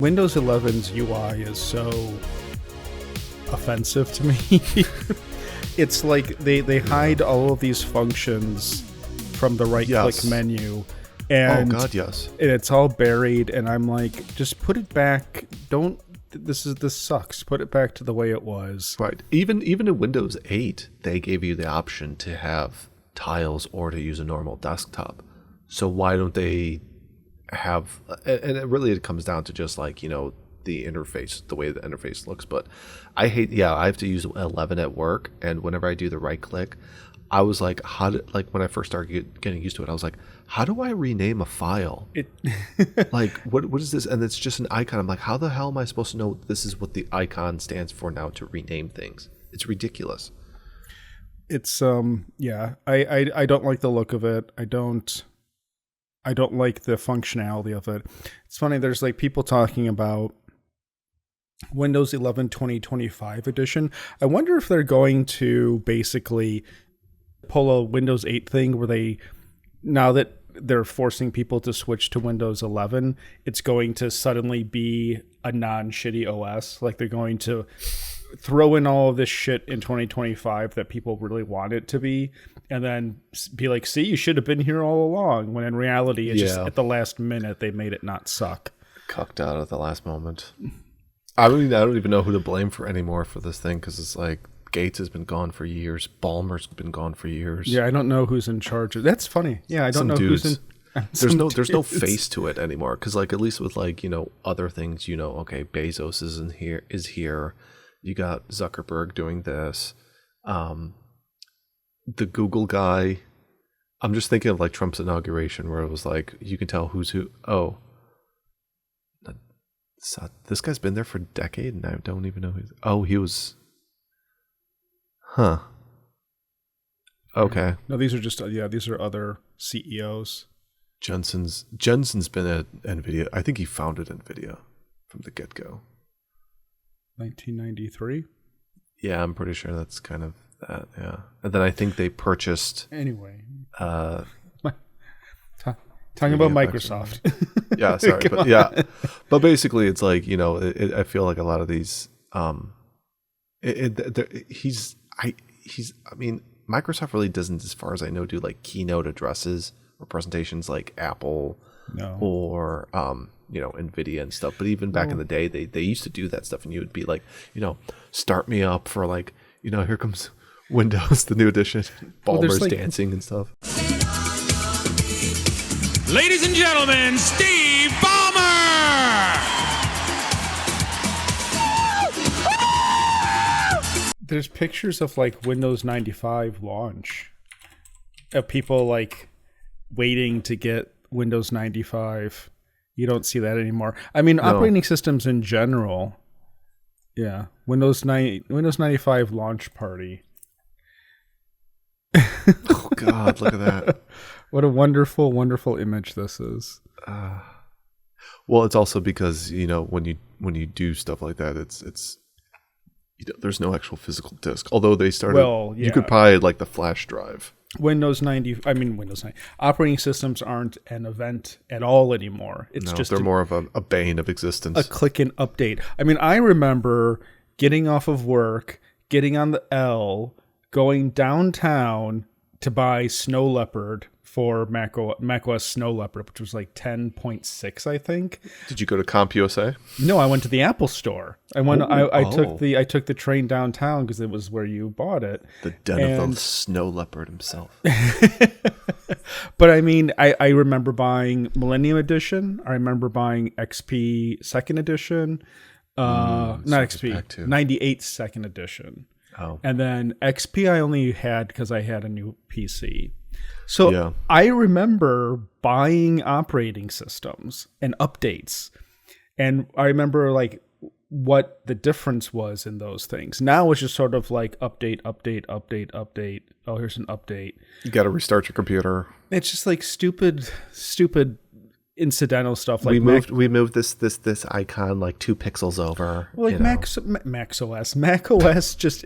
Windows 11's UI is so offensive to me. It's like they hide all of these functions from the right-click menu. And, oh God, yes. And it's all buried, and I'm like, just put it back. This sucks. Put it back to the way it was. Right. Even in Windows 8, they gave you the option to have tiles or to use a normal desktop. So why don't they have? And it comes down to just like, the interface, the way the interface looks. But I have to use 11 at work, and whenever I do the right click, I was like, when I first started getting used to it, I was like, how do I rename a file? Like, what is this? And it's just an icon. I'm like, how the hell am I supposed to know this is what the icon stands for now to rename things? It's ridiculous. It's I don't like the look of it. I don't like the functionality of it. It's funny, there's like people talking about Windows 11 2025 edition. I wonder if they're going to basically pull a Windows 8 thing where now that they're forcing people to switch to Windows 11, it's going to suddenly be a non-shitty OS. Like they're going to throw in all of this shit in 2025 that people really want it to be, and then be like, see, you should have been here all along, when in reality it's just at the last minute they made it not suck. Cucked out at the last moment. I don't even know who to blame for anymore for this thing, because it's like Gates has been gone for years. Ballmer's been gone for years. Yeah, I don't know who's in charge of. That's funny. Yeah, I don't know who's in. There's no face to it anymore, because like at least with like other things, okay, Bezos is here. You got Zuckerberg doing this. The Google guy. I'm just thinking of like Trump's inauguration, where it was like you can tell who's who. Oh, this guy's been there for a decade, and I don't even know who's. Oh, he was. Huh. Okay. No, these are just these are other CEOs. Jensen's been at NVIDIA. I think he founded NVIDIA from the get-go. 1993? Yeah, I'm pretty sure that's kind of that, yeah. And then I think they purchased... Anyway. Talking about Microsoft. Yeah, sorry. But yeah. But basically, it's like, I feel like a lot of these... Microsoft really doesn't, as far as I know, do like keynote addresses or presentations like Apple or NVIDIA and stuff. But even back in the day, they used to do that stuff, and you would be like, start me up for like, here comes Windows, the new edition, Ballmer's dancing and stuff. Ladies and gentlemen, Steve Ballmer! There's pictures of like Windows 95 launch of people like waiting to get Windows 95. You don't see that anymore. I mean, operating systems in general. Yeah. Windows 95 launch party. Oh God, look at that. What a wonderful, wonderful image this is. Well, it's also because, when you do stuff like that, it's there's no actual physical disk. Although they started, you could buy like the flash drive. Windows 90. Operating systems aren't an event at all anymore. It's just they're more of a bane of existence. A click and update. I mean, I remember getting off of work, getting on the L, going downtown to buy Snow Leopard for macOS Snow Leopard, which was like 10.6, I think. Did you go to CompUSA? No, I went to the Apple Store. I took the train downtown because it was where you bought it. The den of the Snow Leopard himself. But I mean, I remember buying Millennium Edition. I remember buying XP Second Edition. Not XP, 98 Second Edition. Oh. And then XP I only had because I had a new PC. So I remember buying operating systems and updates. And I remember like what the difference was in those things. Now it's just sort of like update. Oh, here's an update. You got to restart your computer. It's just like stupid incidental stuff. Like we moved this icon like 2 pixels over. Well, like Mac OS just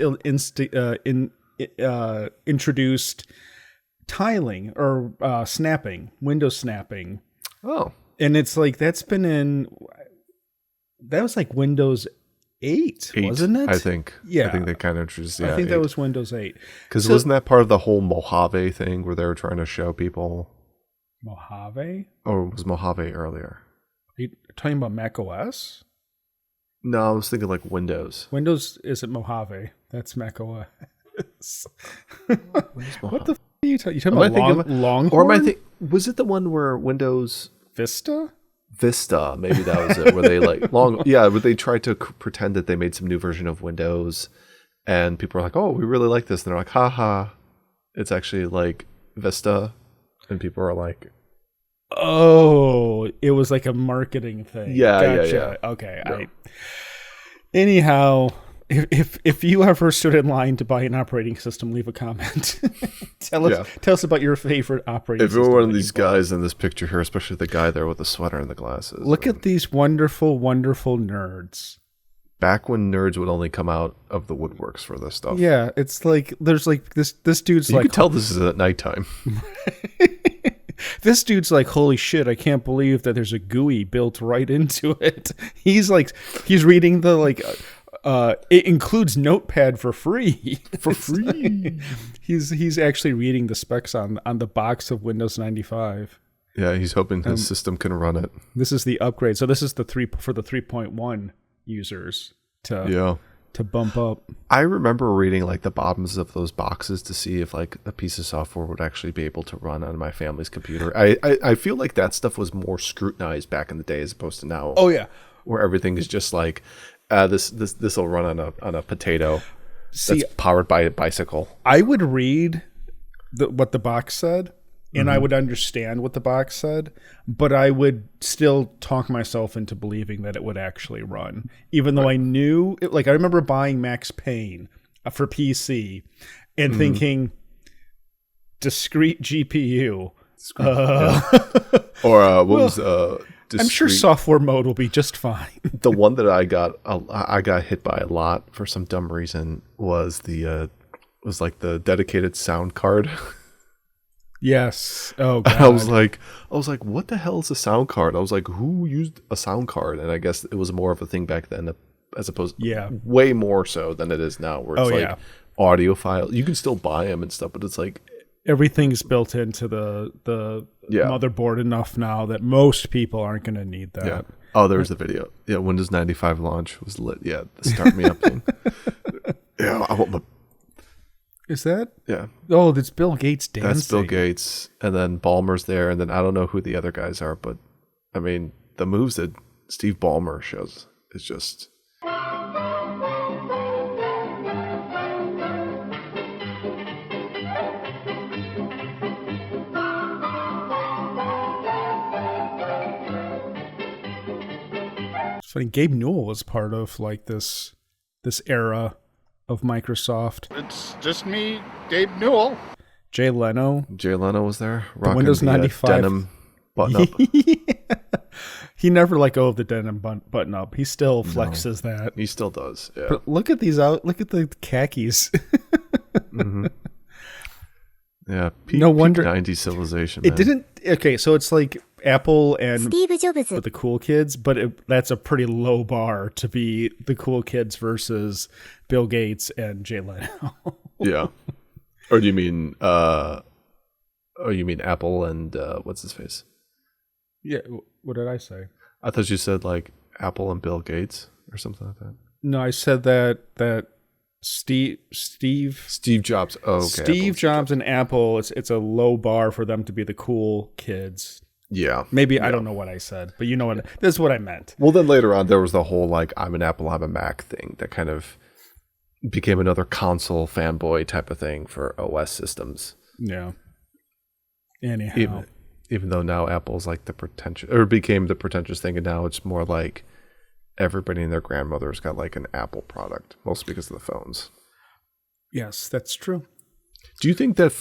introduced tiling or snapping, window snapping. Oh, and it's like that's been in That was like Windows 8, 8, wasn't it? I think. Yeah. I think they kind of introduced. I think that was Windows 8. because wasn't that part of the whole Mojave thing where they were trying to show people, Mojave? or was Mojave earlier? Are you talking about Mac OS? No, I was thinking like Windows. Windows isn't Mojave. That's Mac OS. What the f*** are you talking? You talking Am I about thinking Longhorn? Or am I think was it the one where Windows Vista? Vista? Maybe that was it. Where they where they tried to pretend that they made some new version of Windows, and people were like, "Oh, we really like this," and they're like, "Haha, it's actually like Vista," and people are like, Oh, it was like a marketing thing. Yeah, Gotcha. yeah. Okay. Anyhow, if you ever stood in line to buy an operating system, leave a comment. Tell us about your favorite operating If system. you're one of these guys in this picture here, especially the guy there with the sweater and the glasses. Look at these wonderful, wonderful nerds. Back when nerds would only come out of the woodworks for this stuff. Yeah, it's like there's like this dude's You like can tell this is at nighttime. this dude's like, holy shit, I can't believe that there's a GUI built right into it. He's reading the it includes Notepad for free. For free. He's actually reading the specs on the box of Windows 95. Yeah, he's hoping his system can run it. This is the upgrade. So this is the 3.1 users to bump up. I remember reading like the bottoms of those boxes to see if like a piece of software would actually be able to run on my family's computer. I feel like that stuff was more scrutinized back in the day as opposed to now. Oh yeah, where everything is just like this will run on a potato that's powered by a bicycle. I would read what the box said, and I would understand what the box said, but I would still talk myself into believing that it would actually run, even though I knew it. Like I remember buying Max Payne for PC and thinking discrete GPU. Or what was I'm sure software mode will be just fine. The one that I got hit by a lot for some dumb reason was the dedicated sound card. Yes. Oh God. I was like, what the hell is a sound card? I was like, who used a sound card? And I guess it was more of a thing back then, as opposed, way more so than it is now, where it's audio file. You can still buy them and stuff, but it's like everything's built into the motherboard enough now that most people aren't going to need that. Yeah. Oh, there's the video. Yeah, Windows 95 launch was lit. Yeah, the start me up thing. Yeah, I want my. Is that? Yeah. Oh, that's Bill Gates dancing. That's Bill Gates, and then Ballmer's there, and then I don't know who the other guys are, but I mean the moves that Steve Ballmer shows is just. It's funny. Gabe Newell was part of like this era of Microsoft. It's just me, Gabe Newell. Jay Leno Was there rocking Windows 95 denim button up. He never let go of the denim button up. He still flexes that. He still does. Yeah. But look at the khakis. Mm-hmm. Yeah. No wonder 90s civilization. It didn't. Okay, so it's like Apple and Steve Jobs. the cool kids, but that's a pretty low bar to be the cool kids versus Bill Gates and Jay Leno. Yeah. Or do you mean Apple and what's his face? Yeah, what did I say? I thought you said like Apple and Bill Gates or something like that. No, I said that Steve Jobs. Oh, okay. Steve Jobs and Apple, it's a low bar for them to be the cool kids. Yeah. Maybe I don't know what I said, but you know what? This is what I meant. Well, then later on, there was the whole like I'm an Apple, I'm a Mac thing that kind of became another console fanboy type of thing for OS systems. Yeah. Anyhow, even though now Apple's like became the pretentious thing, and now it's more like everybody and their grandmother's got like an Apple product, mostly because of the phones. Yes, that's true. Do you think that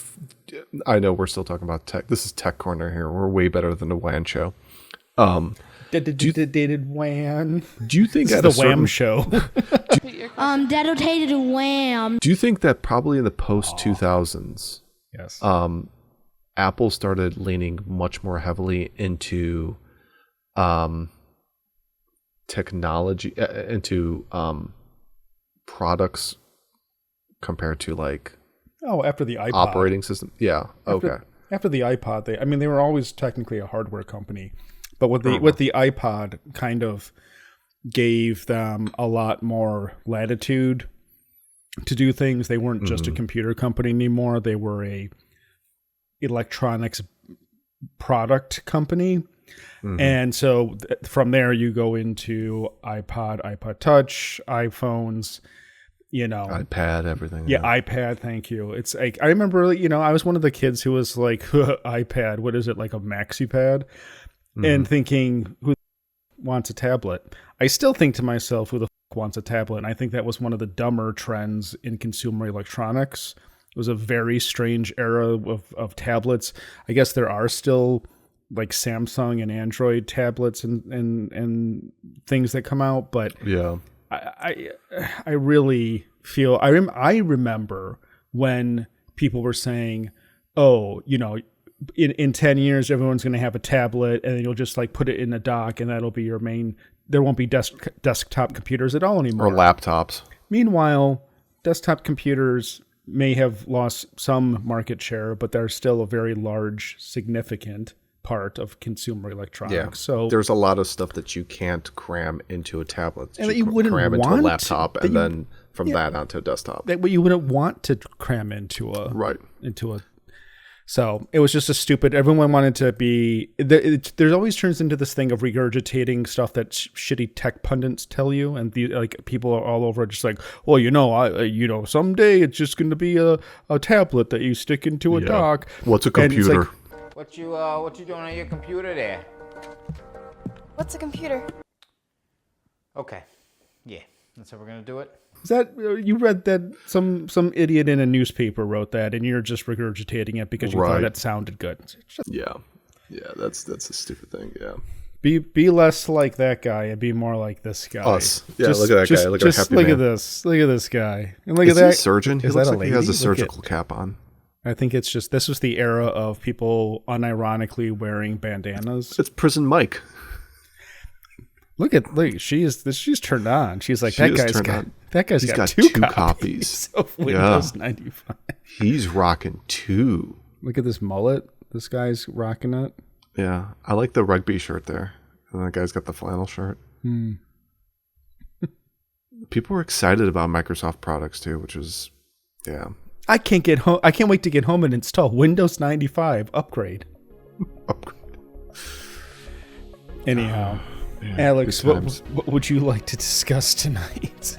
I know we're still talking about tech. This is Tech Corner here. We're way better than the WAN show. Dated WAN. Do you think this at is the a Wham show? Dedicated Wham. Do you think that probably in the post 2000s, yes, Apple started leaning much more heavily into technology, into products compared to like after the iPod. operating system. Yeah. Okay. After the iPod, they were always technically a hardware company, but with Uh-huh. the iPod, kind of gave them a lot more latitude to do things. They weren't just a computer company anymore. They were a electronics product company. And so from there you go into iPod Touch, iPhones, iPad, everything. yeah, iPad. Thank you. It's like, I remember, I was one of the kids who was like, iPad, what is it, like a maxi pad? And thinking, who wants a tablet? I still think to myself, who the wants a tablet? And I think that was one of the dumber trends in consumer electronics. It was a very strange era of tablets. I guess there are still like Samsung and Android tablets and things that come out, but Yeah. I really feel I remember when people were saying, oh, in 10 years everyone's going to have a tablet and you'll just like put it in a dock and that'll be your main. There won't be desktop computers at all anymore. Or laptops. Meanwhile, desktop computers may have lost some market share, but they're still a very large, significant part of consumer electronics. Yeah. So there's a lot of stuff that you can't cram into a tablet. And that you wouldn't cram into a want, laptop that and you- then from that onto a desktop. that you wouldn't want to cram into a Right. So it was just a stupid. Everyone wanted to be. There's always turns into this thing of regurgitating stuff that shitty tech pundits tell you, and like people are all over just like, well, someday it's just going to be a tablet that you stick into a Yeah. dock. What's a And it's computer? like, What you doing on your computer there? What's a computer? Okay. Yeah. That's how we're gonna do it. is that you read that some idiot in a newspaper wrote that, and you're just regurgitating it because you thought Right. it sounded good. Just Yeah. Yeah, that's a stupid thing. Yeah. be less like that guy and be more like this guy. Us. Yeah, look at that guy. Look at just happy look man. at this. Look at this guy. And look Is at he that. a surgeon? He Is looks that like he has a lady? Look at- surgical cap on. I think it's just this was the era of people unironically wearing bandanas. It's Prison Mike. Look, she's turned on. She's like, She that is guy's turned got on. that guy's He's got got two two copies of Windows 95. He's rocking two. Look at this mullet. This guy's rocking it. Yeah. I like the rugby shirt there. And that guy's got the flannel shirt. People were excited about Microsoft products too, which was, yeah. I can't get home. I can't wait to get home and install Windows 95 upgrade. Anyhow, Yeah, Alex, good times. what would you like to discuss tonight?